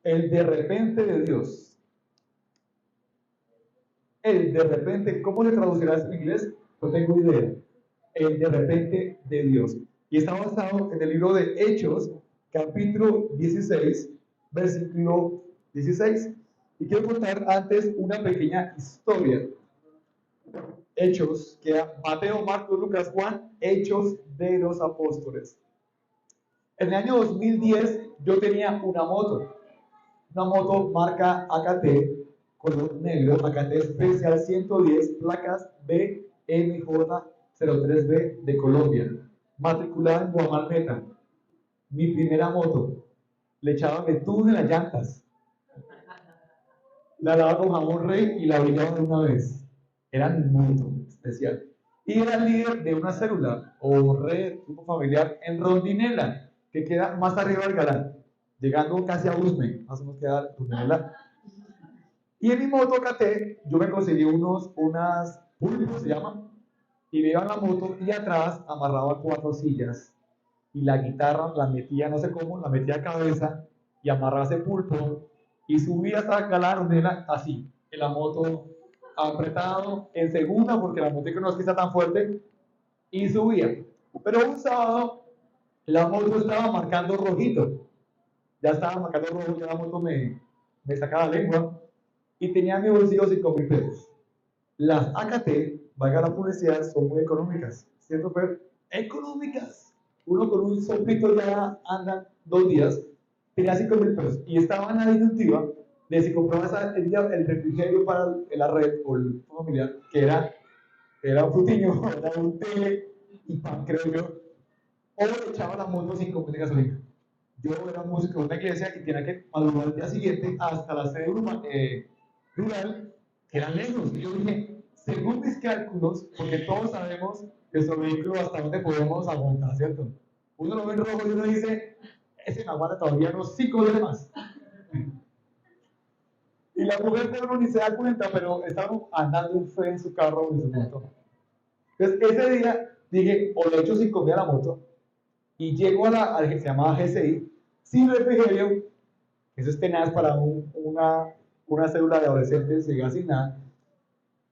El de repente de Dios. El de repente, ¿cómo le traducirás en inglés? No tengo idea. El de repente de Dios. Y está basado en el libro de Hechos, capítulo 16, versículo 16. Y quiero contar antes una pequeña historia. Hechos, que Mateo, Marcos, Lucas, Juan, Hechos de los Apóstoles. En el año 2010 yo tenía una moto marca AKT, color negro, AKT especial 110, placas BMJ03B de Colombia, matriculada en Guamalmeta. Mi primera moto, le echaba betún en las llantas, la lavaba con jabón rey y la brillaba de una vez. Era mi moto especial. Y era líder de una célula o red, grupo familiar en Rondinela, que queda más arriba del Galán, llegando casi a Usme, más o menos queda Rondinela. Y en mi moto KT, yo me conseguí unas pulpos, se llama, y me iba en la moto y atrás amarraba 4 sillas. Y la guitarra la metía, no sé cómo, la metía a cabeza y amarraba ese pulpo y subía hasta Galán, así, en la moto apretado, en segunda, porque la moto no es que está tan fuerte, y subía. Pero un sábado, la moto estaba marcando rojito. Ya estaba marcando rojo, ya la moto me sacaba la lengua y tenía en mi bolsillo 5.000 pesos. Las AKT, valga la publicidad, son muy económicas, ¿cierto, Fer? Económicas. Uno con un sopito ya andan 2 días, tenía 5.000 pesos y estaba en la disyuntiva de si compraba el refrigerio para la red o el familiar, que era un frutiño, era un té y pan, creo yo, o le echaba la moto 5.000 de gasolina. Yo era músico de una iglesia y tenía que madrugar el día siguiente hasta la sede rural, que eran lejos. Y yo dije, según mis cálculos, porque todos sabemos que nuestro vehículo hasta dónde podemos aguantar, ¿cierto? Uno lo ve en rojo y uno dice, ese me aguanta todavía unos 5 días más. Y la mujer de uno ni se da cuenta, pero estaban andando en fe en su carro o en su moto. Entonces, ese día dije, o le echo 5.000 a la moto, y llego al que se llamaba GCI, sin refrigerio, eso es tenaz para una célula de adolescentes, llegar sin nada,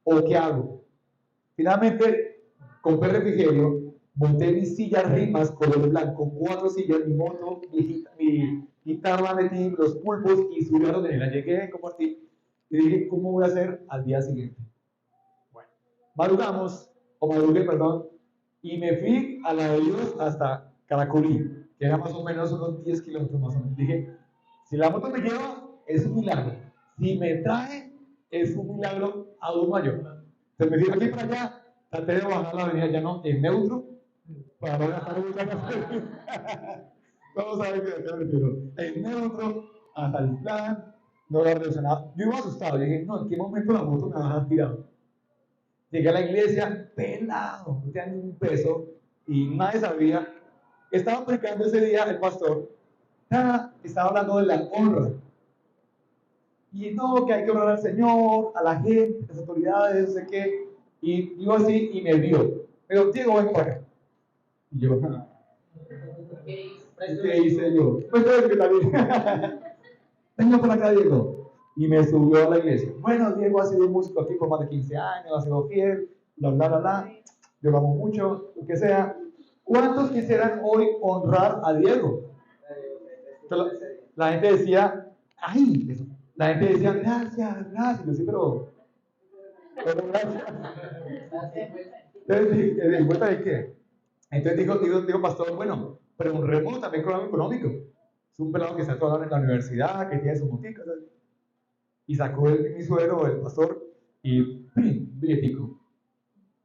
o qué hago. Finalmente, compré refrigerio, monté mis sillas rimas color blanco, 4 sillas, mi moto, mi guitarra, metí los pulpos y subí a donde la llegué, compartí, y dije, ¿cómo voy a hacer al día siguiente? Bueno, madrugué, perdón, y me fui a la de Dios hasta Caracolí, que era más o menos unos 10 kilómetros más o menos. Dije, si la moto me lleva, es un milagro. Si me trae, es un milagro aún mayor. Entonces me fui aquí para allá, traté de bajar la avenida Llano en neutro, para no gastar mucha gasolina. Todos saben que me refiero. En neutro, hasta el plan, no lo relacionaba. Yo iba asustado, yo dije, no, ¿en qué momento la moto me va a dejar tirado? Llegué a la iglesia, pelado, no tenía ni un peso, y nadie sabía. Estaba predicando ese día el pastor, estaba hablando de la honra. Y no, que hay que honrar al Señor, a la gente, a las autoridades, no sé qué. Y yo así, y me vio. Me dijo, Diego, ven para acá. Y yo, ¿qué hice yo? Pues yo que también. Venga para acá, Diego. Y me subió a la iglesia. Bueno, Diego ha sido músico aquí por más de 15 años, ha sido fiel, bla, bla, bla, bla. Yo lo amo mucho, lo que sea. ¿Cuántos quisieran hoy honrar a Diego? La gente decía, ay, eso. La gente decía, gracias, gracias. Yo sí, pero gracias. Entonces, ¿en cuenta de qué? Entonces digo, pastor, bueno, pero un remoto también con algo económico. Es un pelado que está todo en la universidad, que tiene su motica, ¿sabes? Y sacó mi suegro, el pastor, y billetico.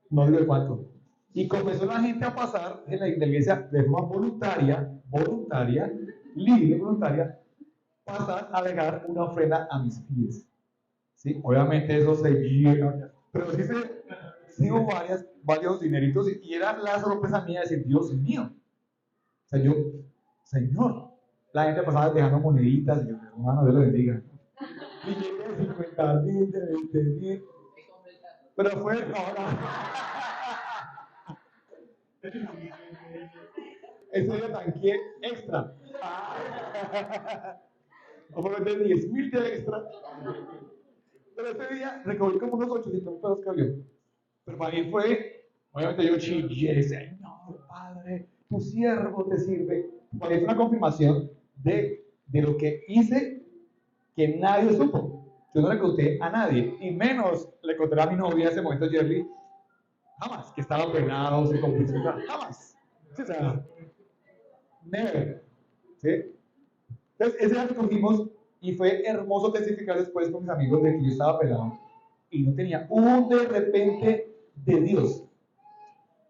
No digo de cuánto. Y comenzó la gente a pasar en la iglesia de forma voluntaria, libre, voluntaria, pasar a dejar una ofrenda a mis pies. ¿Sí? Obviamente eso se llena, pero sí hubo varios dineritos y era la sorpresa mía de decir, Dios mío. O sea, yo, Señor, la gente pasaba dejando moneditas y yo, hermano, Dios lo bendiga. Y llegué de 50.000, de 20.000. Pero fue ahora. Ese día tanqué extra. vamos a meter 10.000 de extra. Pero ese día recogí como unos 800 pesos que había. Pero para mí fue, obviamente yo chillé, Señor, Padre, tu siervo te sirve. Para mí fue una confirmación de lo que hice que nadie supo. Yo no le conté a nadie, y menos le conté a mi novia en ese momento, Jerry, jamás, que estaba penado, se compuso, jamás. Sí, o sea, never. ¿Sí? Entonces, ese día recogimos y fue hermoso testificar después con mis amigos de que yo estaba pelado y no tenía un de repente de Dios.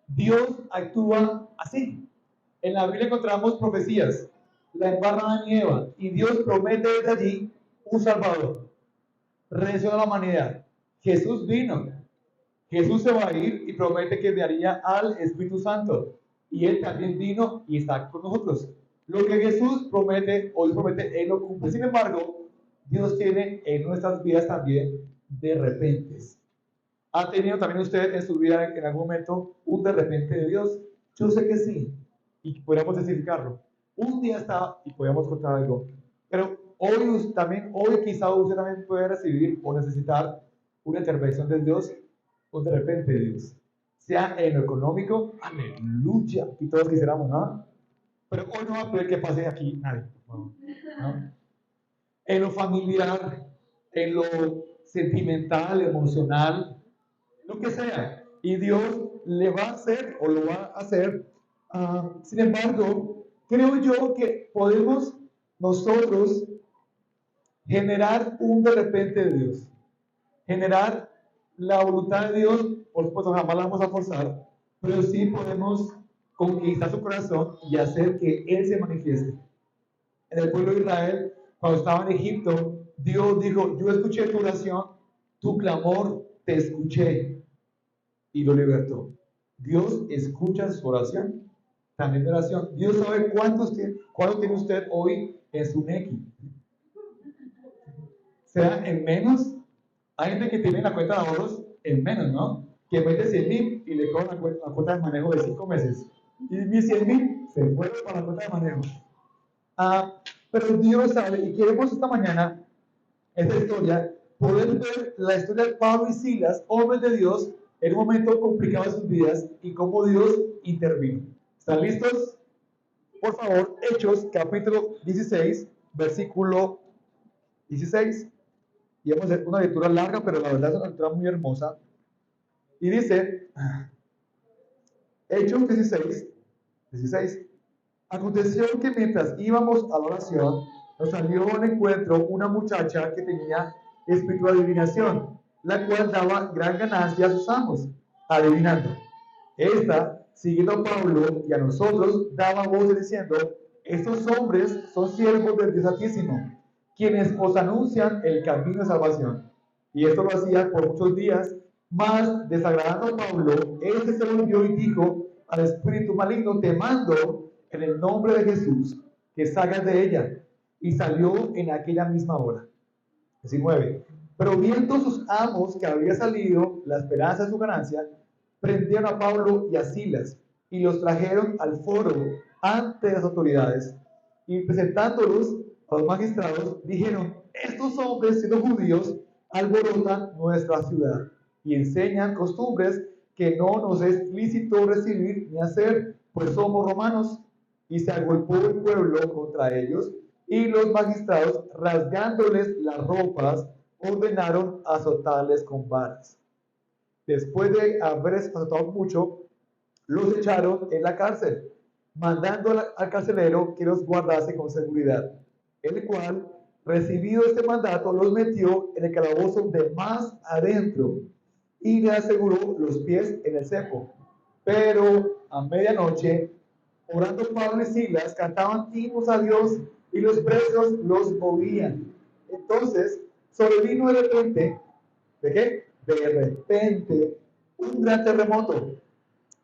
Dios actúa así. En la Biblia encontramos profecías, la embarra de Eva, y Dios promete desde allí un Salvador. Redención a la humanidad. Jesús vino. Jesús se va a ir y promete que enviaría al Espíritu Santo. Y Él también vino y está con nosotros. Lo que Jesús promete, o Dios promete, Él lo cumple. Sin embargo, Dios tiene en nuestras vidas también de repentes. ¿Ha tenido también usted en su vida en algún momento un de repente de Dios? Yo sé que sí, y podríamos testificarlo. Un día estaba, y podríamos contar algo, pero hoy quizá usted también puede recibir o necesitar una intervención de Dios, un de repente de Dios. Sea en lo económico, aleluya, y todos quisiéramos, ¿no? Pero hoy no va a poder que pase aquí nadie, ¿no? En lo familiar, en lo sentimental, emocional, lo que sea. Y Dios le va a hacer o lo va a hacer. Sin embargo, creo yo que podemos nosotros generar un de repente de Dios. Generar la voluntad de Dios, por supuesto, jamás la vamos a forzar, pero sí podemos conquistar su corazón y hacer que Él se manifieste. En el pueblo de Israel, cuando estaba en Egipto, Dios dijo, yo escuché tu oración, tu clamor, te escuché y lo libertó. Dios escucha su oración, también de oración. Dios sabe cuánto tiene usted hoy en su NECI. Sea en menos. Hay gente que tiene la cuenta de ahorros en menos, ¿no? Que mete 100.000 y le cobran la cuenta de manejo de 5 meses. Y mis 100.000 se fueron para la cuenta de manejo. Pero Dios sabe, y queremos esta mañana, esta historia, poder ver la historia de Pablo y Silas, hombres de Dios, en un momento complicado de sus vidas y cómo Dios intervino. ¿Están listos? Por favor, Hechos, capítulo 16, versículo 16. Y vamos a hacer una lectura larga, pero la verdad es una lectura muy hermosa. Y dice, Hechos 16. Aconteció que mientras íbamos a la oración, nos salió al encuentro una muchacha que tenía espíritu de adivinación, la cual daba gran ganancia a sus amos, adivinando. Esta, siguiendo a Pablo y a nosotros, daba voces diciendo, estos hombres son siervos del Dios Altísimo, quienes os anuncian el camino de salvación. Y esto lo hacía por muchos días, mas desagradando a Pablo, él se volvió y dijo al espíritu maligno, te mando en el nombre de Jesús, que salgas de ella. Y salió en aquella misma hora. 19. Pero viendo sus amos que había salido la esperanza de su ganancia, prendieron a Pablo y a Silas y los trajeron al foro ante las autoridades. Y presentándolos a los magistrados, dijeron, estos hombres, siendo judíos, alborotan nuestra ciudad y enseñan costumbres que no nos es lícito recibir ni hacer, pues somos romanos. Y se agolpó el pueblo contra ellos, y los magistrados, rasgándoles las ropas, ordenaron azotarles con varas. Después de haberles azotado mucho, los echaron en la cárcel, mandando al carcelero que los guardase con seguridad, el cual, recibido este mandato, los metió en el calabozo de más adentro y le aseguró los pies en el cepo. Pero a medianoche, orando Pablo y Silas, cantaban himnos a Dios y los presos los oían. Entonces sobrevino de repente, ¿de qué? De repente, un gran terremoto,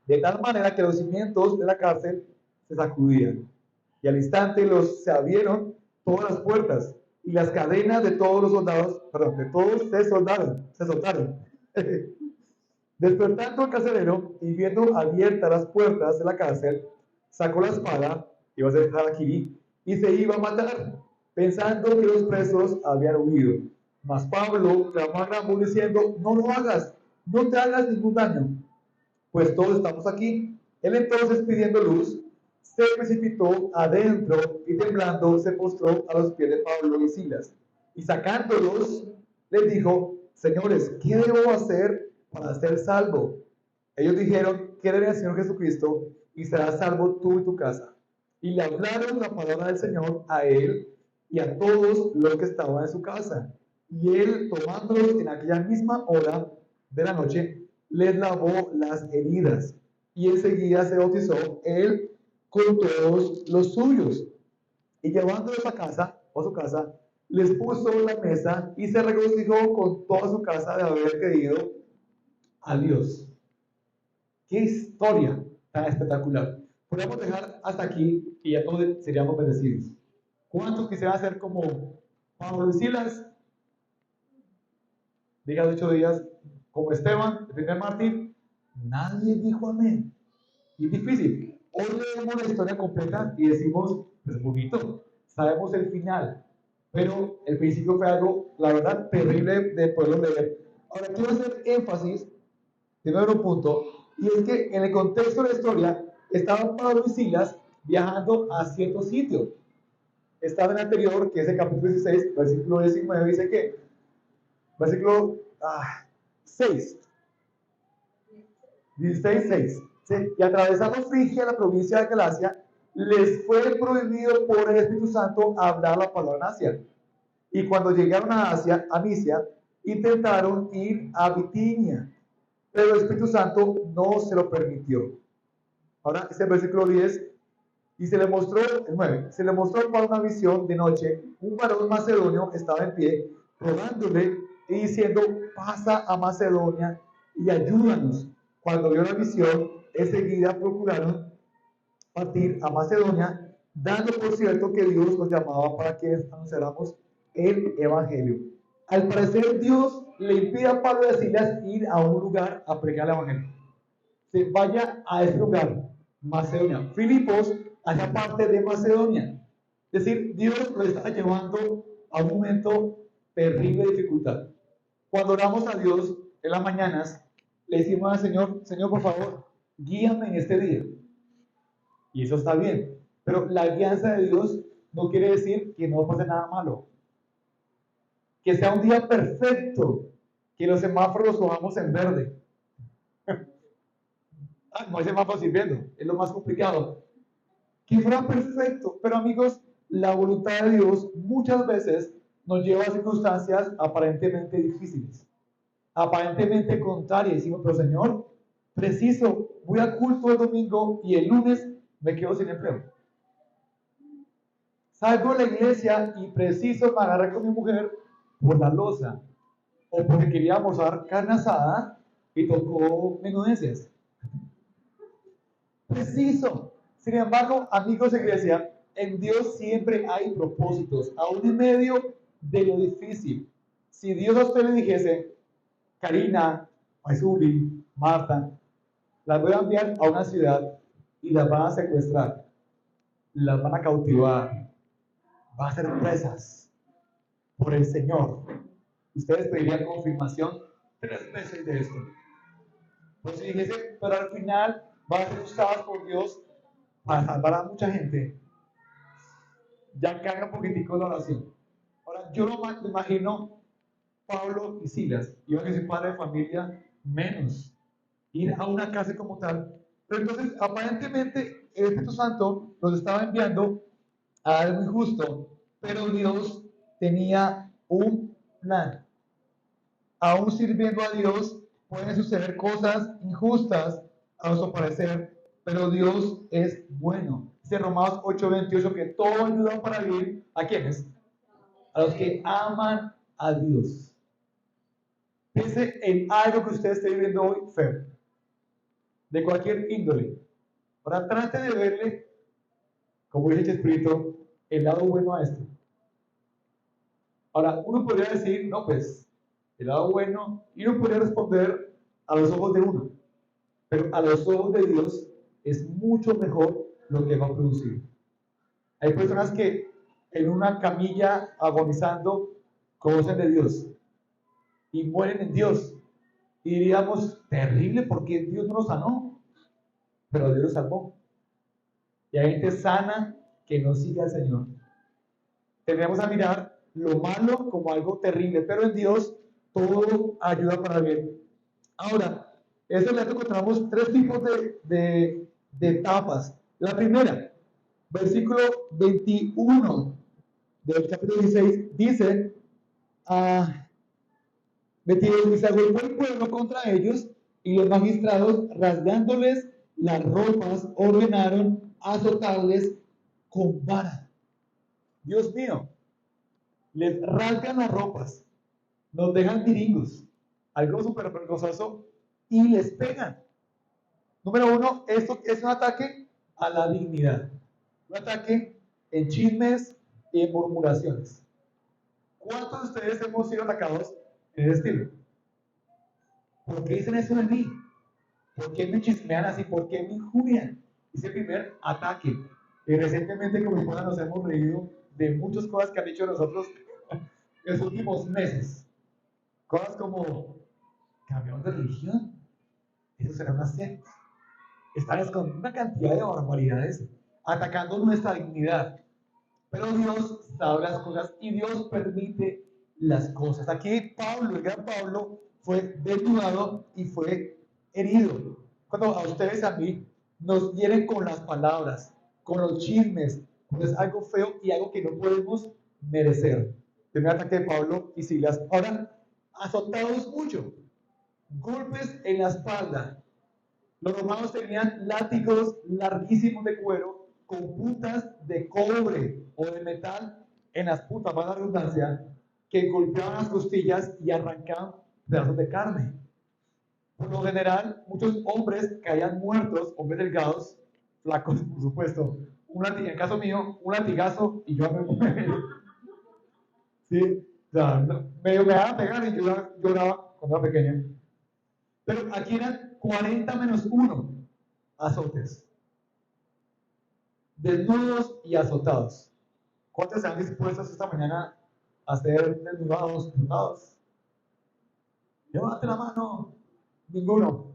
de tal manera que los cimientos de la cárcel se sacudían. Y al instante se abrieron todas las puertas y las cadenas de todos los soldados, perdón, de todos se soltaron. Despertando el carcelero y viendo abiertas las puertas de la cárcel, sacó la espada, iba a ser aquí, y se iba a matar. pensando que los presos habían huido. Mas Pablo clamó a gran voz diciendo, no lo hagas, no te hagas ningún daño, pues todos estamos aquí. Él entonces, pidiendo luz, se precipitó adentro y temblando se postró a los pies de Pablo y Silas. Y sacándolos, les dijo, señores, ¿qué debo hacer para ser salvo? Ellos dijeron, cree en el Señor Jesucristo y serás salvo tú y tu casa. Y le hablaron la palabra del Señor a él y a todos los que estaban en su casa. Y él, tomándolos en aquella misma hora de la noche, les lavó las heridas. Y enseguida se bautizó él con todos los suyos. Y llevándolos a casa, o a su casa, les puso la mesa y se regocijó con toda su casa de haber creído a Dios. ¡Qué historia tan espectacular! Podemos dejar hasta aquí y ya todos seríamos bendecidos. ¿Cuántos quisieran ser como Pablo y Silas? Diga 8 días, como Esteban, el primer mártir. Nadie dijo amén. Y es difícil. Hoy leemos la historia completa y decimos, pues bonito, sabemos el final. Pero el principio fue algo, la verdad, terrible de poderlo leer. Ahora quiero hacer énfasis de nuevo un punto, y es que en el contexto de la historia estaban Pablo y Silas viajando a cierto sitio. Estaba en el anterior, que es el capítulo 16, versículo 19, dice que, versículo 6, 16, 6, ¿sí? Y atravesando Frigia, la provincia de Galacia, les fue prohibido por el Espíritu Santo hablar la palabra en Asia. Y cuando llegaron a Asia, a Misia, intentaron ir a Bitinia, pero el Espíritu Santo no se lo permitió. Ahora es el versículo 10, y se le mostró, el 9, se le mostró para una visión de noche, un varón macedonio estaba en pie, rogándole y diciendo, pasa a Macedonia y ayúdanos. Cuando vio la visión, enseguida procuraron partir a Macedonia, dando por cierto que Dios los llamaba para que anunciáramos el Evangelio. Al parecer, Dios le impide a Pablo y a Silas ir a un lugar a predicar el Evangelio. Se vaya a ese lugar, Macedonia. Filipos hace parte de Macedonia. Es decir, Dios lo está llevando a un momento terrible de dificultad. Cuando oramos a Dios en las mañanas, le decimos al Señor, Señor, por favor, guíame en este día. Y eso está bien. Pero la guianza de Dios no quiere decir que no pase nada malo. Que sea un día perfecto, que los semáforos los cojamos en verde. No hay semáforos sirviendo, es lo más complicado. Que fuera perfecto, pero amigos, la voluntad de Dios muchas veces nos lleva a circunstancias aparentemente difíciles, aparentemente contrarias. Decimos, pero Señor, preciso, voy al culto el domingo y el lunes me quedo sin empleo. Salgo de la iglesia y preciso me agarré con mi mujer por la loza, o porque quería almorzar carne asada y tocó menudencias. Preciso. Sin embargo, amigos de iglesia, en Dios siempre hay propósitos, aún en medio de lo difícil. Si Dios a usted le dijese, Karina, Maisuli, Marta, las voy a enviar a una ciudad y las van a secuestrar, las van a cautivar, van a ser presas por el Señor, ustedes pedirían confirmación 3 veces de esto. Pues si dijese, pero al final van a ser usadas por Dios para salvar a mucha gente, ya cambia un poquitico la oración. Ahora, yo no me imagino Pablo y Silas, iban a ser padre de familia, menos ir a una casa como tal. Pero entonces, aparentemente, el Espíritu Santo los estaba enviando a algo injusto, pero Dios tenía un plan. Aún sirviendo a Dios, pueden suceder cosas injustas a nuestro parecer, pero Dios es bueno. Dice Romanos 8:28 que todo ayuda para vivir, ¿a quiénes? A los que aman a Dios. Piense en algo que usted esté viviendo hoy, feo, de cualquier índole. Ahora trate de verle, como dice Chespirito, el lado bueno a esto. Ahora, uno podría decir, no, pues, el lado bueno, y uno podría responder a los ojos de uno, pero a los ojos de Dios es mucho mejor lo que va a producir. Hay personas que en una camilla agonizando, conocen de Dios y mueren en Dios. Y diríamos, terrible, porque Dios no los sanó, pero Dios los salvó. Y hay gente sana que no sigue al Señor. Tenemos a mirar lo malo como algo terrible, pero en Dios todo ayuda para bien. Ahora, en este relato encontramos tres tipos de etapas. La primera, versículo 21 del capítulo 16, dice, 22, se agolpó el pueblo contra ellos y los magistrados, rasgándoles las ropas, ordenaron azotarles con vara. Dios mío, les rasgan las ropas, nos dejan tiringos, algo súper vergonzoso, y les pegan. Número uno, esto es un ataque a la dignidad, un ataque en chismes y en murmuraciones. ¿Cuántos de ustedes hemos sido atacados en ese estilo? ¿Por qué dicen eso de mí? ¿Por qué me chismean así? ¿Por qué me injurian? Ese primer ataque. Y recientemente como esposa nos hemos reído de muchas cosas que han dicho nosotros en los últimos meses. Cosas como, cambiamos de religión, eso será una secta. Están con una cantidad de barbaridades atacando nuestra dignidad. Pero Dios sabe las cosas y Dios permite las cosas. Aquí Pablo, el gran Pablo, fue desnudado y fue herido. Cuando a ustedes, a mí, nos hieren con las palabras, con los chismes, es algo feo y algo que no podemos merecer. Primer ataque de Pablo y Silas. Ahora, azotados mucho, golpes en la espalda. Los romanos tenían látigos larguísimos de cuero con puntas de cobre o de metal en las puntas, para la redundancia, que golpeaban las costillas y arrancaban pedazos de carne. Por lo general, muchos hombres caían muertos, hombres delgados, flacos, por supuesto. En el caso mío, un latigazo y yo me muero. ¿Sí? O sea, medio me daban a pegar y yo lloraba cuando era pequeña. Pero aquí eran 40 menos 1 azotes. Desnudos y azotados. ¿Cuántos están dispuestos esta mañana a ser desnudados, azotados? Levante la mano. Ninguno.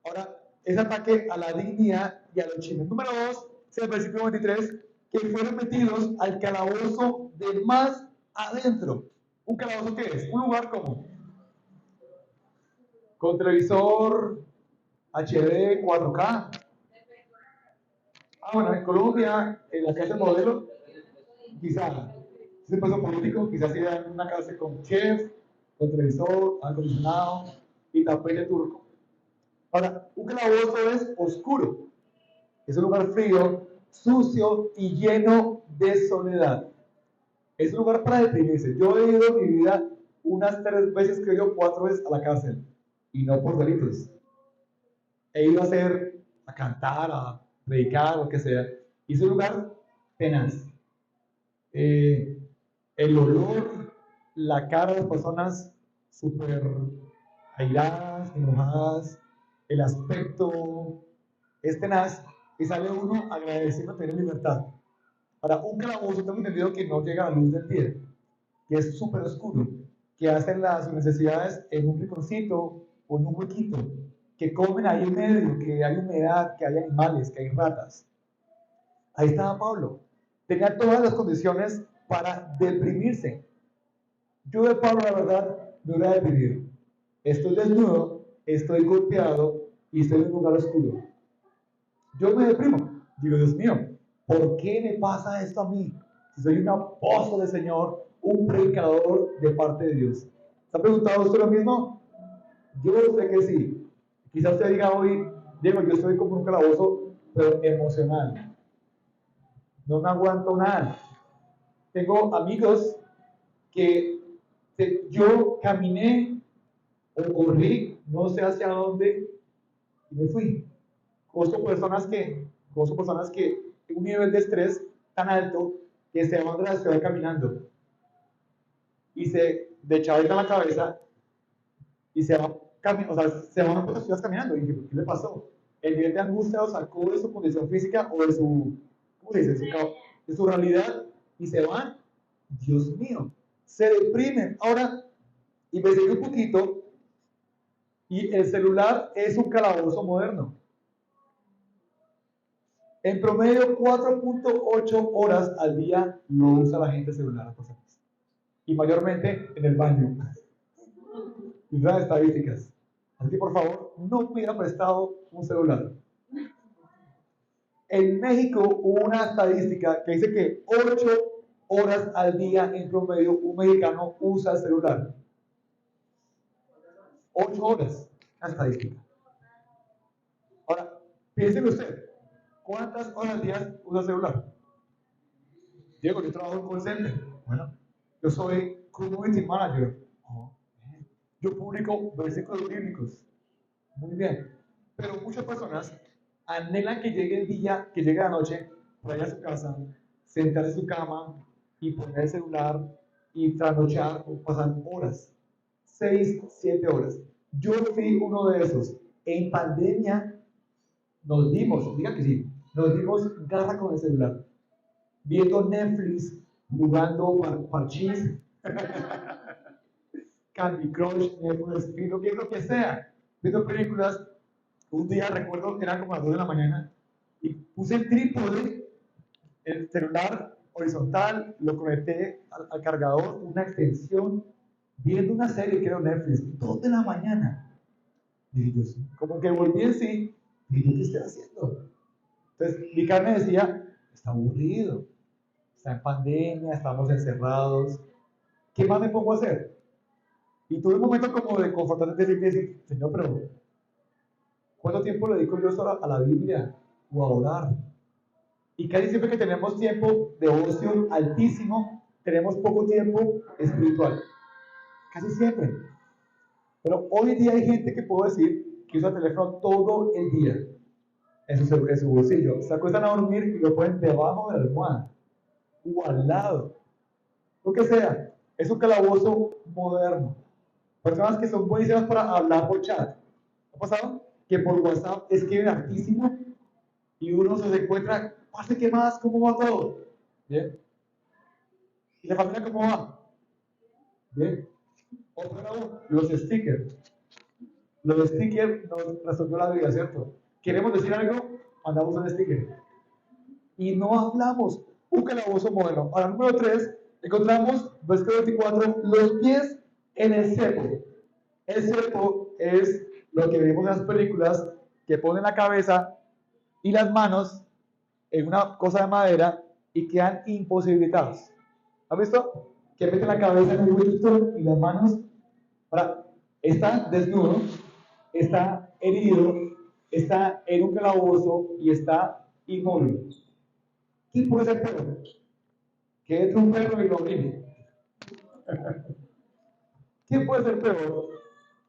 Ahora, ese ataque a la dignidad y a los chismes. Número 2, es el versículo 23, que fueron metidos al calabozo de más adentro. ¿Un calabozo qué es? Un lugar como con televisor HD 4K. Bueno, en Colombia, en la casa modelo, quizá, si es puesto político, quizás sería una casa con chef, con televisor, acondicionado y tapete turco. Ahora, un calabozo es oscuro, es un lugar frío, sucio y lleno de soledad. Es un lugar para deprimirse. Yo he ido en mi vida unas 3 veces, creo yo, 4 veces a la cárcel, y no por delitos. He ido a cantar, a predicar, lo que sea. Y es un lugar tenaz. El olor, la cara de las personas súper airadas, enojadas, el aspecto es tenaz y sale uno agradeciendo tener libertad. Para un calabozo tengo entendido que no llega a la luz del día, que es súper oscuro, que hacen las necesidades en un rinconcito o en un huequito, que comen ahí en medio, que hay humedad, que hay animales, que hay ratas. Ahí estaba Pablo. Tenía todas las condiciones para deprimirse. Yo de Pablo, la verdad, me voy a deprimir. Estoy desnudo, estoy golpeado y estoy en un lugar oscuro. Yo me deprimo. Digo, Dios mío, ¿por qué me pasa esto a mí? Si soy un apóstol del Señor, un predicador de parte de Dios. ¿Se ha preguntado usted lo mismo? Yo sé que sí. Quizás usted diga hoy, Diego, yo estoy como un calabozo, pero emocional. No me aguanto nada. Tengo amigos que yo caminé o corrí, no sé hacia dónde, y me fui. Conozco personas que tienen un nivel de estrés tan alto que se van de la ciudad caminando y de chaveta a la cabeza y se van, o sea, se van a otras ciudades caminando. Y dije, ¿qué le pasó? El nivel de angustia lo sacó de su condición física o de su, ¿cómo se dice? De su realidad y se van. Dios mío, se deprimen. Ahora, investigué un poquito y el celular es un calabozo moderno. En promedio, 4.8 horas al día no usa la gente celular. Y mayormente en el baño. Y las estadísticas. Así que por favor, no pida prestado un celular. En México hubo una estadística que dice que 8 horas al día en promedio un mexicano usa el celular. 8 horas, la estadística. Ahora, piénselo usted, ¿cuántas horas al día usa el celular? Diego, yo trabajo en call center. Bueno, yo soy community manager. Oh, yo publico versículos bíblicos. Muy bien. Pero muchas personas anhelan que llegue el día, que llegue la noche, vaya a su casa, sentarse en su cama y poner el celular y trasnochar o pasar horas. 6, 7 horas. Yo fui uno de esos. En pandemia nos dimos, diga que sí, nos dimos garra con el celular. Viendo Netflix, jugando parchís, Candy Crush, Netflix, lo que sea. Viendo películas. Un día recuerdo que era como las 2 de la mañana y puse el trípode, el celular horizontal, lo conecté al cargador, una extensión, viendo una serie, creo Netflix, 2 de la mañana. Y yo, como que volví en sí, y dije, ¿qué estoy haciendo? Entonces, mi carne decía, está aburrido, está en pandemia, estamos encerrados, ¿qué más me pongo a hacer? Y tuve un momento como de confrontante de decir, Señor, pero ¿cuánto tiempo le dedico yo a la Biblia o a orar? Y casi siempre que tenemos tiempo de ocio altísimo, tenemos poco tiempo espiritual. Casi siempre. Pero hoy en día hay gente que puedo decir que usa el teléfono todo el día en su bolsillo. Se acuestan a dormir y lo ponen debajo de la almohada o al lado. Lo que sea. Es un calabozo moderno. Personas que son buenísimas para hablar por chat. ¿Ha pasado? Que por WhatsApp escriben hartísimo y uno se encuentra, pase, ¿qué más? ¿Cómo va todo? Bien. ¿Y la familia cómo va? Bien. Otro aún, los stickers. Los stickers nos resolvió la vida, ¿cierto? Queremos decir algo, mandamos un sticker. Y no hablamos. Un calabozo moderno. Ahora, número 3, encontramos, versículo 24, los pies en el cepo. El cepo es lo que vemos en las películas, que ponen la cabeza y las manos en una cosa de madera y quedan imposibilitados. ¿Has visto? Que meten la cabeza en el huequito y las manos. Ahora, está desnudo, está herido, está en un calabozo y está inmóvil. ¿Quién puede ser peor? Que entre un perro y lo obligue. ¿Quién puede ser peor?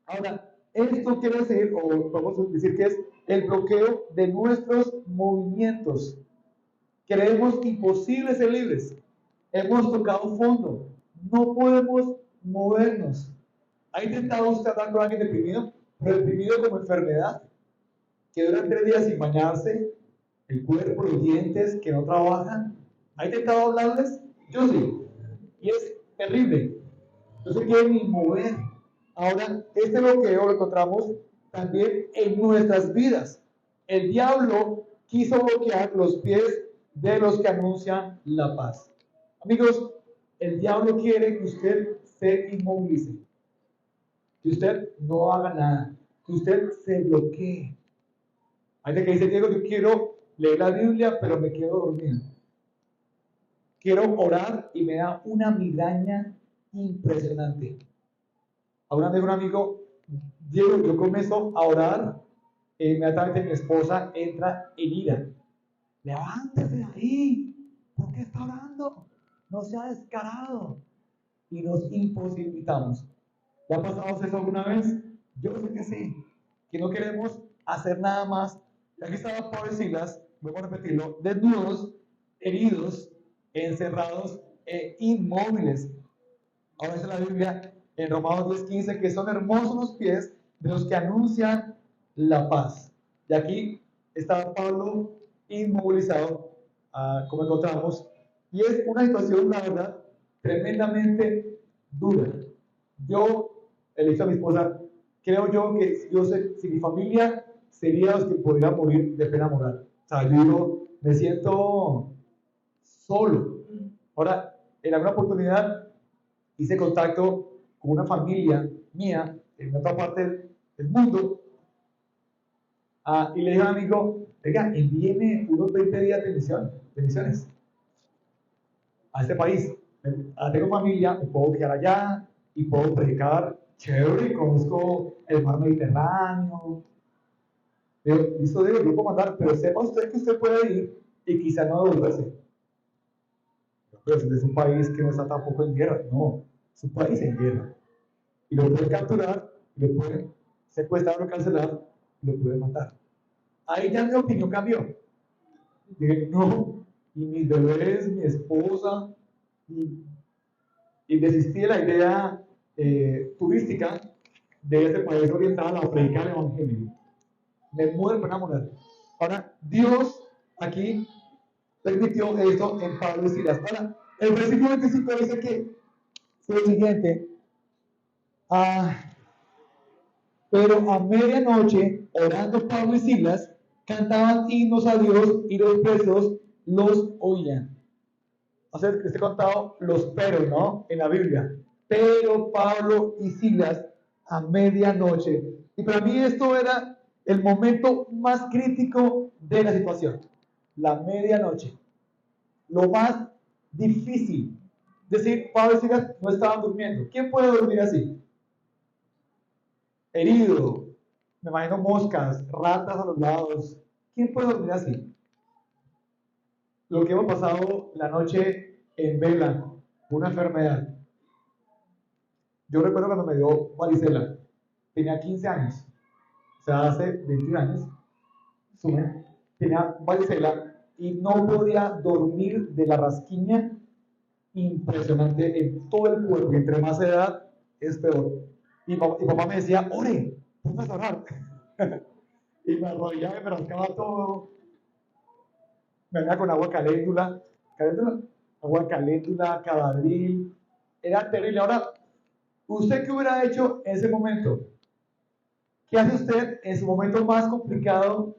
Ahora, esto quiere decir, o vamos a decir que es el bloqueo de nuestros movimientos. Creemos imposible ser libres. Hemos tocado fondo. No podemos movernos. ¿Ha intentado usted hablar con alguien deprimido? Pero deprimido como enfermedad, que dura 3 días sin bañarse, el cuerpo, los dientes que no trabajan. ¿Ha intentado hablarles? Yo sí. Y es terrible. No se quieren ni mover. Ahora, este bloqueo lo encontramos también en nuestras vidas. El diablo quiso bloquear los pies de los que anuncian la paz. Amigos, el diablo quiere que usted se inmovilice, que usted no haga nada, que usted se bloquee. Hay gente que dice, Diego, yo quiero leer la Biblia, pero me quedo dormido. Quiero orar y me da una migraña impresionante. Ahora me dijo un amigo, Diego, yo comienzo a orar, inmediatamente mi esposa entra en ira. Levántese de ahí, ¿por qué está orando? No sea descarado. Y nos imposibilitamos. ¿Le ha pasado eso alguna vez? Yo sé que sí, que no queremos hacer nada más. Y aquí estaba Pablo y Silas, voy a repetirlo, desnudos, heridos, encerrados e inmóviles. Ahora dice la Biblia en Romanos 10:15 que son hermosos los pies de los que anuncian la paz. Y aquí estaba Pablo inmovilizado, como encontramos. Y es una situación, la verdad, tremendamente dura. Yo, el hecho de mi esposa, creo yo que si mi familia sería los que podrían morir de pena moral. O sea, yo digo, me siento solo. Ahora, en alguna oportunidad hice contacto con una familia mía en otra parte del mundo y le dije a un amigo, venga, envíeme unos 20 días de misiones a este país. Tengo familia, me puedo quedar allá y puedo predicar chévere, conozco el mar Mediterráneo. Digo, listo, digo, yo puedo mandar, pero sepa usted que usted puede ir y quizá no devolverse. Pero es un país que no está tampoco en guerra, no, es un país en guerra. Y lo pueden capturar, y lo pueden secuestrar o cancelar, y lo pueden matar. Ahí ya mi opinión cambió. Dije, no, y mis bebés, mi esposa, y, y desistí de la idea turística de ese país oriental a predicar el evangelio. Me muero por enamorar. Ahora, Dios aquí permitió esto en Pablo y Silas. Ahora, el versículo 25 dice que fue lo siguiente. Pero a medianoche, orando Pablo y Silas, cantaban himnos a Dios y los presos los oían. O sea, que he contado los peros, ¿no? En la Biblia. Pero Pablo y Silas a medianoche. Y para mí esto era el momento más crítico de la situación. La medianoche. Lo más difícil. Es decir, Pablo y Silas no estaban durmiendo. ¿Quién puede dormir así? Herido. Me imagino moscas, ratas a los lados. ¿Quién puede dormir así? Lo que hemos pasado la noche en vela, una enfermedad. Yo recuerdo cuando me dio varicela, tenía 15 años, o sea, hace 21 años, tenía varicela y no podía dormir de la rasquiña impresionante en todo el cuerpo, y entre más edad es peor. Y papá me decía, ore, póngase a orar. Y me arrodillaba y me rascaba todo, me venía con agua caléndula, agua caléndula, Cadadril, era terrible. Ahora, ¿usted qué hubiera hecho en ese momento? ¿Qué hace usted en su momento más complicado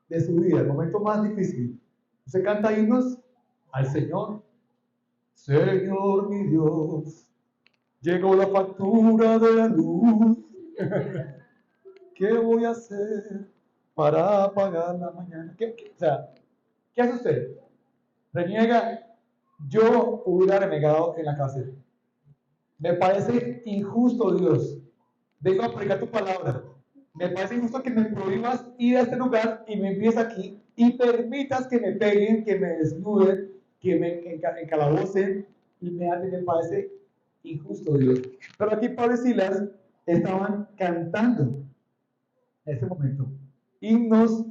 de su vida, el momento más difícil? ¿Usted canta himnos al Señor? Señor mi Dios, llegó la factura de la luz. ¿Qué voy a hacer para pagar la mañana? O sea, ¿qué hace usted? Reniega. Yo hubiera renegado en la cárcel. Me parece injusto, Dios. Vengo a predicar tu palabra. Me parece injusto que me prohíbas ir a este lugar y me envíes aquí y permitas que me peguen, que me desnuden, que me encalabocen y me aten. Me parece injusto, Dios. Pero aquí Pablo y Silas estaban cantando en ese momento himnos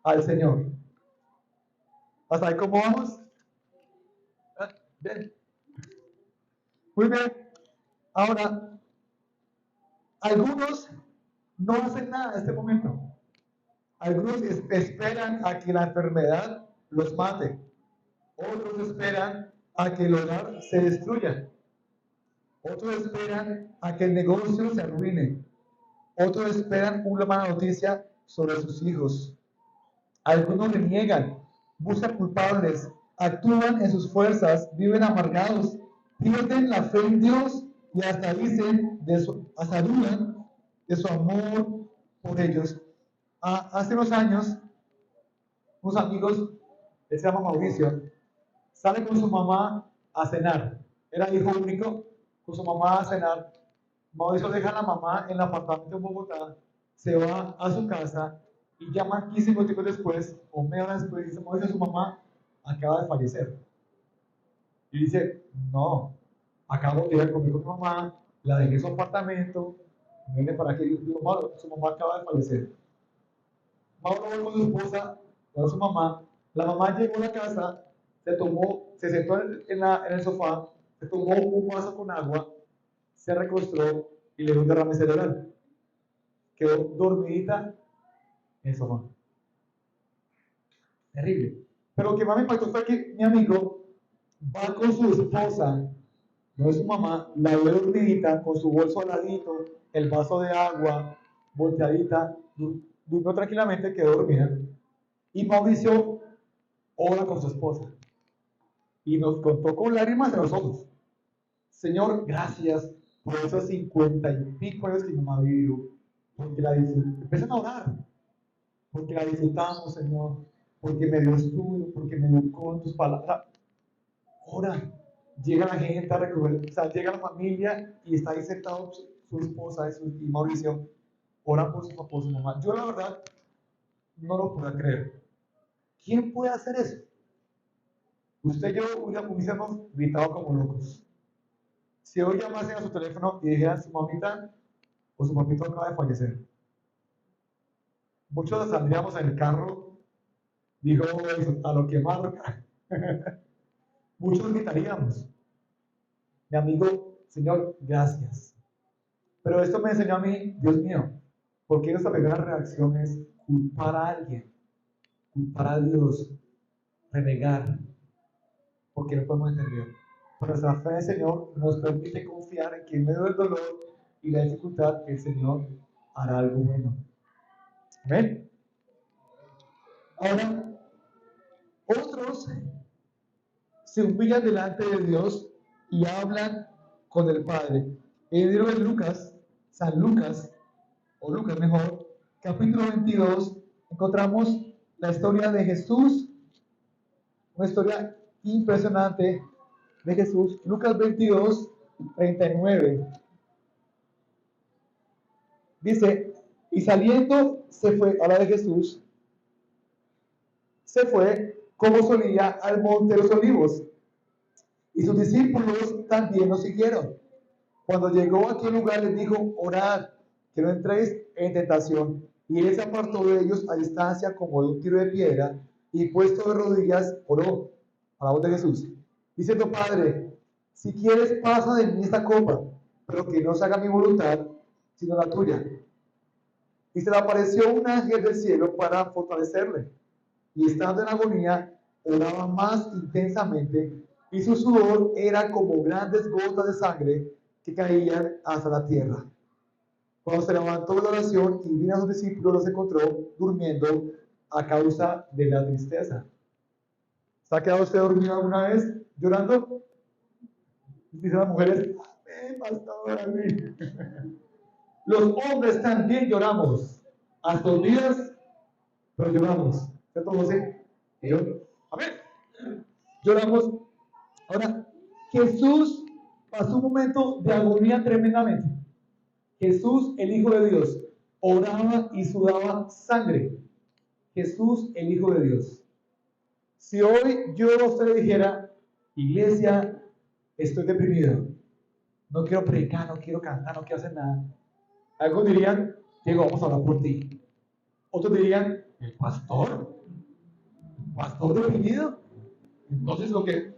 al Señor. ¿Hasta ahí cómo vamos? Bien. Muy bien. Ahora, algunos no hacen nada en este momento. Algunos esperan a que la enfermedad los mate. Otros esperan a que el hogar se destruya. Otros esperan a que el negocio se arruine. Otros esperan una mala noticia sobre sus hijos. Algunos reniegan, buscan culpables, actúan en sus fuerzas, viven amargados, pierden la fe en Dios y hasta hasta dudan de su amor por ellos. Hace unos años, unos amigos, él se llama Mauricio, sale con su mamá a cenar. Era hijo único, con su mamá a cenar. Mauricio deja a la mamá en el apartamento en Bogotá, se va a su casa y llama 15 minutos después, o media hora después, y dice: Mauricio, su mamá acaba de fallecer. Y dice: no, acabo de ir a comer con mi mamá, la dejé en su apartamento, viene para que digo, Mauro, su mamá acaba de fallecer. Mauro va con su esposa, con su mamá. La mamá llegó a la casa, se sentó en el sofá, se tomó un vaso con agua, se recostó y le dio un derrame cerebral. Quedó dormidita en el sofá. Terrible. Pero lo que más me impactó fue que mi amigo va con su esposa, no es su mamá, la ve dormidita, con su bolso al ladito, el vaso de agua, volteadita, durmió tranquilamente, quedó dormida. Y Mauricio ora con su esposa y nos contó con lágrimas en los ojos: Señor, gracias por esos 50 y pico años que mi mamá vivió, porque la disfrutamos. Empiezan a orar, porque la disfrutamos, Señor, porque me dio estudio, porque me educó en tus palabras. Ora, llega la gente a recoger, o sea, llega la familia y está ahí sentado su esposa y Mauricio, ora por su papá, por su mamá. Yo la verdad no lo puedo creer. ¿Quién puede hacer eso? Usted y yo hubiéramos gritado como locos. Si hoy llamasen a su teléfono y dijeran: su mamita o su papito acaba de fallecer, muchos saldríamos en el carro, dijo, a lo que marca. Muchos gritaríamos: mi amigo, Señor, gracias. Pero esto me enseñó a mí, Dios mío, ¿por qué nuestra primera reacción es culpar a alguien, culpar a Dios, renegar? Porque no podemos entender. Pero nuestra fe en el Señor nos permite confiar en que en medio del dolor y la dificultad, el Señor hará algo bueno. ¿Ven? Ahora, otros se humillan delante de Dios y hablan con el Padre. En el libro de Lucas, San Lucas, o Lucas mejor, capítulo 22, encontramos la historia de Jesús, una historia impresionante de Jesús. Lucas 22, 39. Dice: y saliendo se fue, habla de Jesús, se fue como solía al monte de los olivos, y sus discípulos también lo siguieron. Cuando llegó a aquel lugar les dijo: orad, que no entréis en tentación. Y él se apartó de ellos a distancia como de un tiro de piedra, y puesto de rodillas oró a la voz de Jesús, diciendo: Padre, si quieres, pasa de mí esta copa, pero que no se haga mi voluntad, sino la tuya. Y se le apareció un ángel del cielo para fortalecerle. Y estando en agonía, oraba más intensamente, y su sudor era como grandes gotas de sangre que caían hasta la tierra. Cuando se levantó de la oración y vino a sus discípulos, los encontró durmiendo a causa de la tristeza. ¿Se ha quedado usted dormido alguna vez llorando? Dicen las mujeres: amén, pastor, amén. Los hombres también lloramos a escondidas, pero lloramos. ¿Cierto, José? Amén. Lloramos. Ahora, Jesús pasó un momento de agonía tremendamente. Jesús, el Hijo de Dios, oraba y sudaba sangre. Jesús, el Hijo de Dios. Si hoy yo a usted le dijera: iglesia, estoy deprimido, no quiero predicar, no quiero cantar, no quiero hacer nada, algunos dirían: Diego, vamos a orar por ti. Otros dirían: ¿el pastor? ¿Pastor deprimido? Entonces, ¿dónde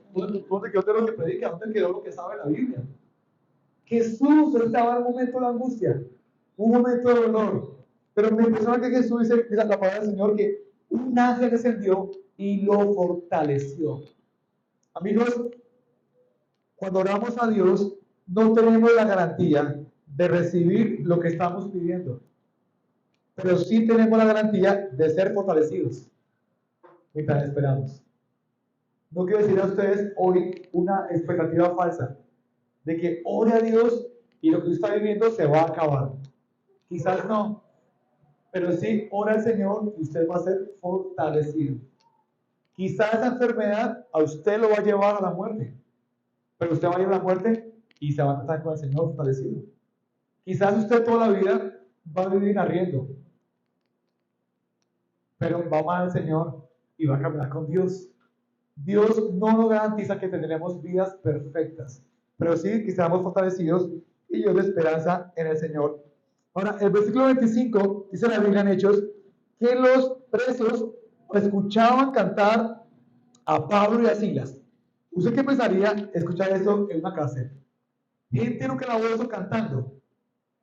quedó lo que predica? ¿Dónde quedó lo que sabe la Biblia? Jesús estaba en un momento de angustia, un momento de dolor. Pero me impresiona que Jesús dice la palabra del Señor, que un ángel descendió y lo fortaleció. Amigos, cuando oramos a Dios, no tenemos la garantía de recibir lo que estamos pidiendo, pero sí tenemos la garantía de ser fortalecidos mientras esperamos. No quiero decir a ustedes hoy una expectativa falsa de que ore a Dios y lo que usted está viviendo se va a acabar. Quizás no, pero sí ora al Señor y usted va a ser fortalecido. Quizás esa enfermedad a usted lo va a llevar a la muerte, pero usted va a ir a la muerte y se va a tratar con el Señor fortalecido. Quizás usted toda la vida va a vivir arriendo, pero va a amar al Señor y va a caminar con Dios. Dios no nos garantiza que tendremos vidas perfectas, pero sí que seamos fortalecidos y yo de esperanza en el Señor. Ahora, el versículo 25 dice la Biblia en Hechos que los presos escuchaban cantar a Pablo y a Silas. ¿Usted qué pensaría escuchar eso en una cárcel? Gente no que la oye cantando.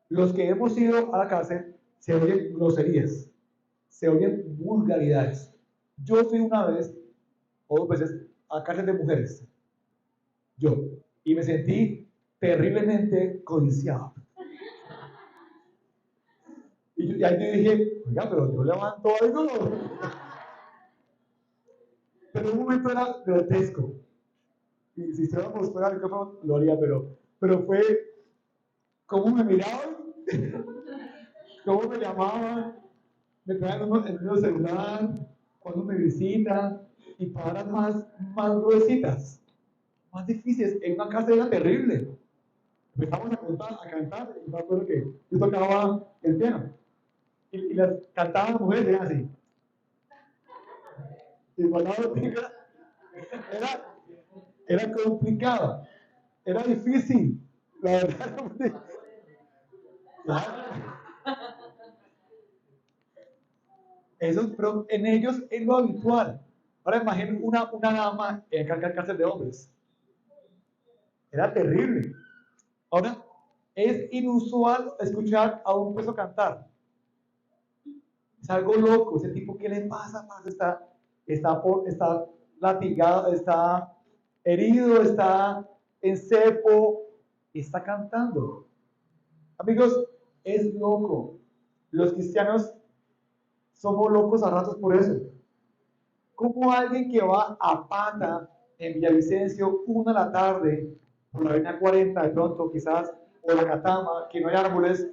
Los que hemos ido a la cárcel se oyen groserías, se oyen vulgaridades. Yo fui una vez o dos veces a cárcel de mujeres. Yo. Y me sentí terriblemente codiciado. Y ahí te dije, oiga, pero yo levanto algo. Pero en un momento era grotesco. Y si estuviéramos fuera del micrófono, lo haría, pero fue cómo me miraban, cómo me llamaban, me traían el número celular, cuando me visitan, y palabras más gruesitas, más difíciles. En una casa era terrible. Empezamos a cantar, y me acuerdo que yo tocaba el piano. Y las cantaban las mujeres, eran así. Y cuando era, era complicado, era difícil, la verdad. Eso, pero en ellos es lo habitual. Ahora imaginen una dama en cárcel de hombres. Era terrible. Ahora, es inusual escuchar a un preso cantar. Es algo loco. Ese tipo, ¿qué le pasa? Está latigado, está herido, está en cepo, está cantando. Amigos, es loco. Los cristianos somos locos a ratos por eso. Como alguien que va a pata en Villavicencio 1 de la tarde, por la avenida 40 de pronto quizás, o la Catama, que no hay árboles,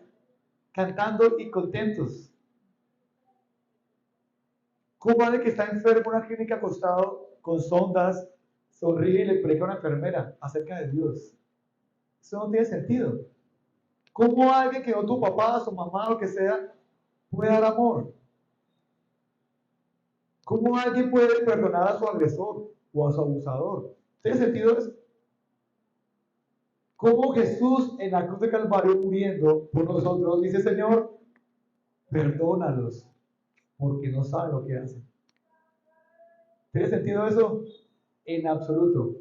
cantando y contentos. Como alguien que está enfermo en una clínica acostado con sondas, sonríe y le predica a una enfermera acerca de Dios. Eso no tiene sentido. ¿Cómo alguien que no tu papá, su mamá, lo que sea, puede dar amor? ¿Cómo alguien puede perdonar a su agresor o a su abusador? ¿Tiene sentido eso? ¿Cómo Jesús en la cruz de Calvario muriendo por nosotros dice, Señor, perdónalos porque no saben lo que hacen? ¿Tiene sentido eso? En absoluto.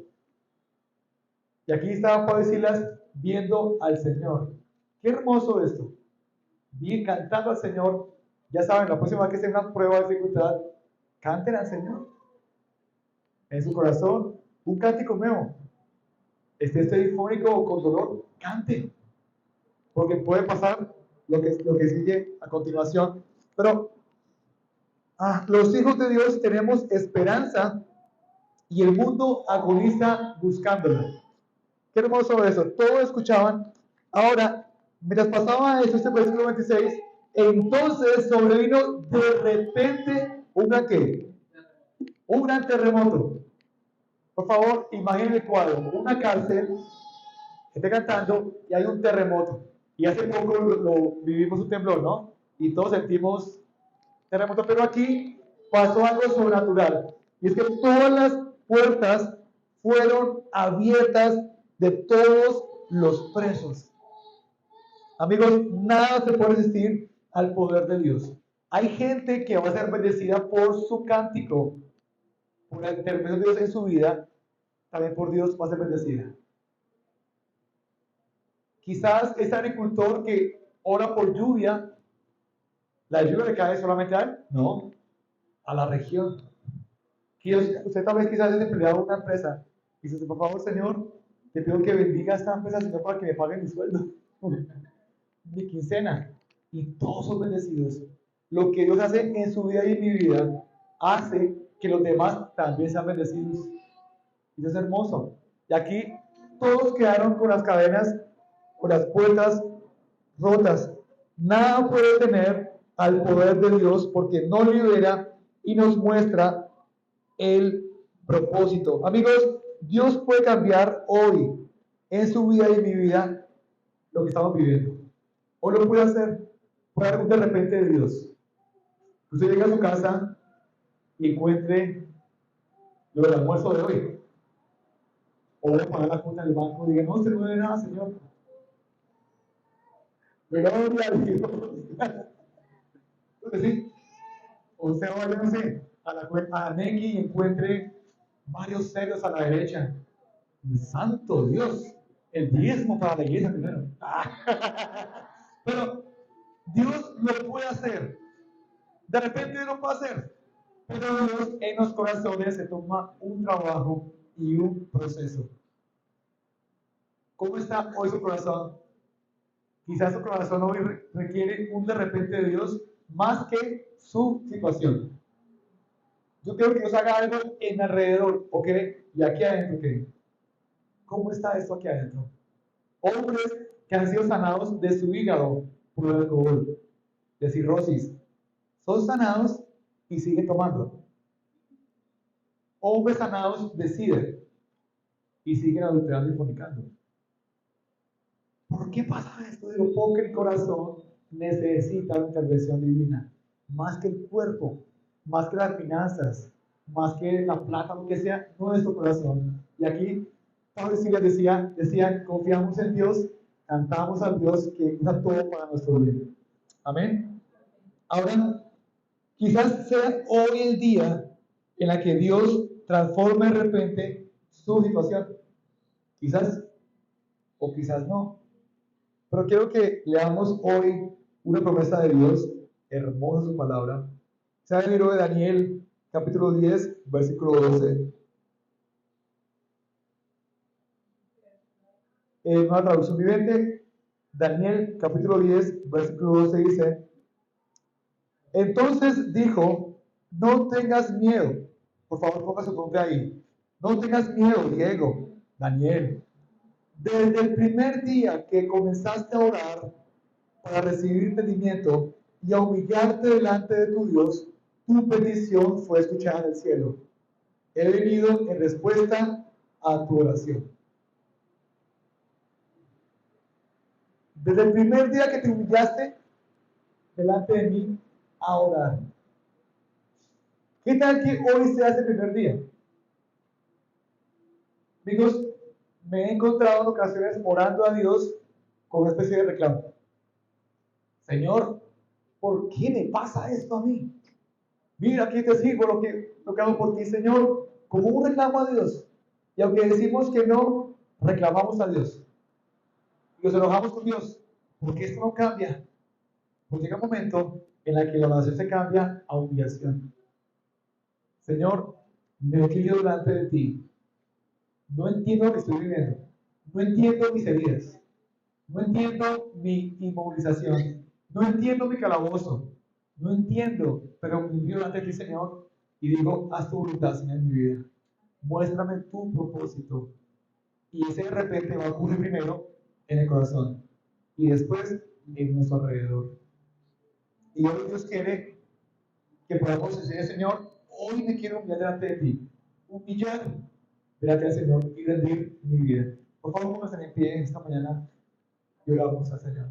Y aquí estaba Pablo y Silas viendo al Señor. Qué hermoso esto. Bien cantando al Señor. Ya saben, la próxima vez que sea una prueba de dificultad, canten al Señor. En su corazón, un cántico nuevo. Esté eufórico o con dolor, cante. Porque puede pasar lo que sigue a continuación. Pero los hijos de Dios tenemos esperanza y el mundo agoniza buscándola. Qué hermoso eso. Todos escuchaban. Ahora, mientras pasaba eso, este versículo 26, entonces sobrevino de repente un gran terremoto. Por favor, imaginen el cuadro. Una cárcel, gente cantando y hay un terremoto. Y hace poco vivimos un temblor, ¿no? Y todos sentimos terremoto, pero aquí pasó algo sobrenatural. Y es que todas las puertas fueron abiertas de todos los presos. Amigos, nada se puede resistir al poder de Dios. Hay gente que va a ser bendecida por su cántico, por el intervención de Dios en su vida, también por Dios va a ser bendecida. Quizás ese agricultor que ora por lluvia, ¿la lluvia le cae solamente a él? No, a la región. Usted tal vez quizás es empleado de una empresa y dice, por favor, Señor, te pido que bendiga a esta empresa, Señor, para que me paguen mi sueldo, mi quincena. Y todos son bendecidos. Lo que Dios hace en su vida y en mi vida hace que los demás también sean bendecidos. Y eso es hermoso. Y aquí todos quedaron con las cadenas, con las puertas rotas. Nada puede tener al poder de Dios porque nos libera y nos muestra el propósito. Amigos, Dios puede cambiar hoy en su vida y en mi vida lo que estamos viviendo. O lo puede hacer. Puede haber un de repente de Dios. Usted llega a su casa y encuentre lo del almuerzo de hoy. O voy a pagar la cuenta del banco y diga, no, usted no debe nada, Señor. Gloria a Dios. Entonces, sí, usted vaya, no sé, a Neki y encuentre varios ceros a la derecha. Santo Dios, el diezmo para la iglesia primero. Pero Dios lo puede hacer. De repente lo puede hacer. Pero Dios en los corazones se toma un trabajo y un proceso. ¿Cómo está hoy su corazón? Quizás su corazón hoy requiere un de repente de Dios más que su situación. Yo quiero que Dios haga algo en alrededor, ¿ok? Y aquí adentro, ¿ok? ¿Cómo está esto aquí adentro? Hombres que han sido sanados de su hígado por el alcohol, de cirrosis, son sanados y siguen tomando. Hombres sanados de SIDA y siguen adulterando y fornicando. ¿Por qué pasa esto? Digo, porque el corazón necesita una intervención divina, más que el cuerpo, más que las finanzas, más que la plata, lo que sea, nuestro corazón. Y aquí Pablo y Silas decían, confiamos en Dios, cantamos al Dios que usa todo para nuestro bien. Amén. Ahora, quizás sea hoy el día en la que Dios transforme de repente su situación. Quizás, o quizás no. Pero quiero que leamos hoy una promesa de Dios, hermosa su palabra. Sea el libro de Daniel, capítulo 10, versículo 12. En una traducción viviente, Daniel, capítulo 10, versículo 12 dice: Entonces dijo, no tengas miedo. Por favor, ponga su nombre ahí. No tengas miedo, Diego, Daniel. Desde el primer día que comenzaste a orar para recibir entendimiento y a humillarte delante de tu Dios, tu petición fue escuchada en el cielo. He venido en respuesta a tu oración. Desde el primer día que te humillaste delante de mí a orar. ¿Qué tal que hoy sea ese primer día? Amigos, me he encontrado en ocasiones orando a Dios con una especie de reclamo. Señor, ¿por qué me pasa esto a mí? Mira, aquí te sirvo lo que hago por ti, Señor, como un reclamo a Dios. Y aunque decimos que no, reclamamos a Dios. Y nos enojamos con Dios, porque esto no cambia. Pues llega un momento en el que la oración se cambia a humillación. Señor, me humillo delante de ti. No entiendo lo que estoy viviendo. No entiendo mis heridas. No entiendo mi inmovilización. No entiendo mi calabozo. No entiendo, pero me humillo delante de ti, Señor, y digo, haz tu voluntad, Señor, en mi vida. Muéstrame tu propósito. Y ese de repente va a ocurrir primero en el corazón y después en nuestro alrededor. Y hoy Dios quiere que podamos decir, Señor, hoy me quiero humillar delante de ti. Humillar delante del Señor y rendir mi vida. Por favor, vamos a en pie esta mañana y oramos al Señor.